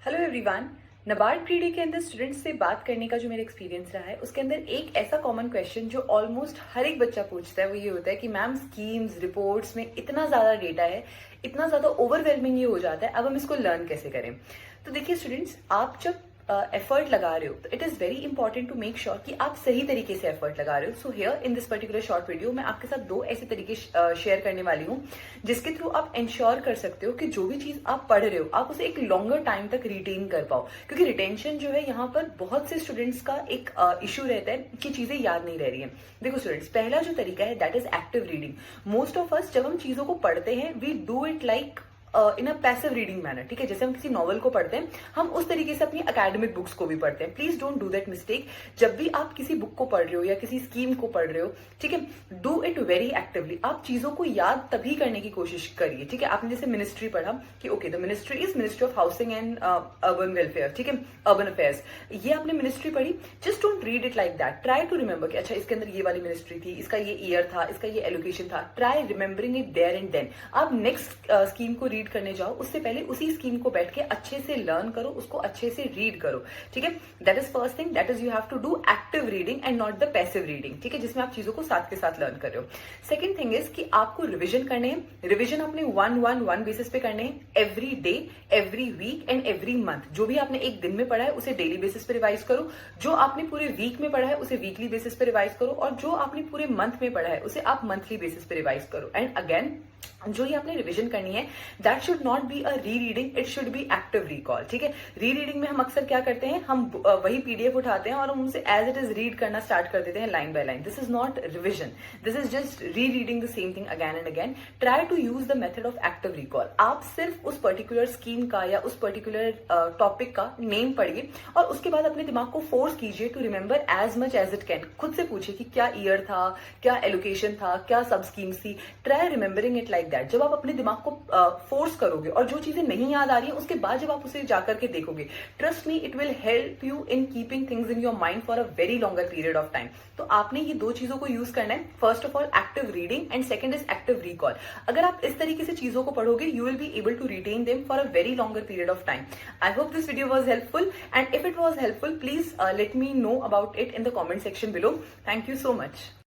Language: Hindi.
Hello everyone. नबार्ड प्रीडी के अंदर स्टूडेंट्स से बात करने का जो मेरा एक्सपीरियंस रहा है उसके अंदर एक ऐसा कॉमन क्वेश्चन जो ऑलमोस्ट हर एक बच्चा पूछता है वो ये होता है कि मैम स्कीम्स रिपोर्ट्स में इतना ज़्यादा डेटा है, इतना ज़्यादा ओवरवेलमिंग ये हो जाता है, अब हम इसको लर्न कैसे करें। तो देखिए स्टूडेंट्स, आप जब एफर्ट लगा रहे हो तो it is very important to make sure कि आप सही तरीके से एफर्ट लगा रहे हो। So here in this particular short video मैं आपके साथ दो ऐसे तरीके शेयर करने वाली हूँ जिसके थ्रू आप इंश्योर कर सकते हो कि जो भी चीज आप पढ़ रहे हो आप उसे एक लॉन्गर टाइम तक रिटेन कर पाओ। क्योंकि रिटेंशन जो है यहाँ पर बहुत से स्टूडेंट्स का एक इशू रहता है कि चीजें याद नहीं रह रही है। देखो स्टूडेंट्स, पहला जो तरीका है that is active reading. Most of us जब हम चीजों को पढ़ते हैं we do it like in a passive reading manner. ठीक है, जैसे हम किसी नॉवल को पढ़ते हैं हम उस तरीके से अपनी अकेडमिक बुक्स को भी पढ़ते हैं। Please don't do that mistake. जब भी आप किसी बुक को पढ़ रहे हो या किसी स्कीम को पढ़ रहे हो, ठीक है, डू इट वेरी एक्टिवली। आप चीजों को याद तभी करने की कोशिश करिए। ठीक है, आपने जैसे मिनिस्ट्री पढ़ा कि okay the ministry is ministry of housing and urban welfare, ठीक है, अर्बन अफेयर्स, ये आपने मिनिस्ट्री पढ़ी। Just don't read it like that. Try to remember कि अच्छा इसके अंदर ये वाली मिनिस्ट्री थी, इसका ये ईयर था, इसका ये एलोकेशन था। Try remembering it there and then. आप नेक्स्ट स्कीम को रीड करने जाओ उससे पहले उसी स्कीम को बैठ के अच्छे से लर्न करो, उसको अच्छे से रीड करो। ठीक है, that is first thing, that is you have to do active reading and not the passive reading. ठीक है, जिसमें आप चीजों को साथ के साथ लर्न कर रहे हो। सेकंड थिंग इज कि आपको रिविजन करने हैं। रिविजन आपने 1-1-1 बेसिस पे करने हैं, every day, every week and every month. जो भी आपने एक दिन में पढ़ा है उसे डेली बेसिस पे रिवाइज करो, जो आपने पूरे वीक में पढ़ा है उसे वीकली बेसिस पे रिवाइज करो, और जो आपने पूरे मंथ में पढ़ा है उसे आप मंथली बेसिस पे रिवाइज करो। एंड अगेन जो ही आपने रिवीजन करनी है that should not be a re reading, it should be active recall. ठीक है, री रीडिंग में हम अक्सर क्या करते हैं, हम वही पीडीएफ उठाते हैं और हम उनसे एज इट इज रीड करना स्टार्ट कर देते हैं line by line. This is not revision, this is just re reading the same thing again and again. Try to use the method of active recall. आप सिर्फ उस पर्टिकुलर स्कीम का या उस पर्टिकुलर टॉपिक का नेम पढ़िए और उसके बाद अपने दिमाग को फोर्स कीजिए to remember as much as it can. खुद से पूछिए कि क्या ईयर था, क्या एलोकेशन था, क्या सब स्कीम्स थी। Try remembering it like that. जब आप अपने दिमाग को फोर्स करोगे और जो चीजें नहीं याद आ रही है उसके बाद जब आप उसे जाकर के देखोगे, trust me it will help you in keeping things in your mind for a very longer period of time. तो आपने ये दो चीजों को यूज करना है, first of all active reading and second is active recall. अगर आप इस तरीके से चीजों को पढ़ोगे you will be able to retain them for a very longer period of time. I hope this video was helpful and if it was helpful please let me know about it in the comment section below. Thank you so much.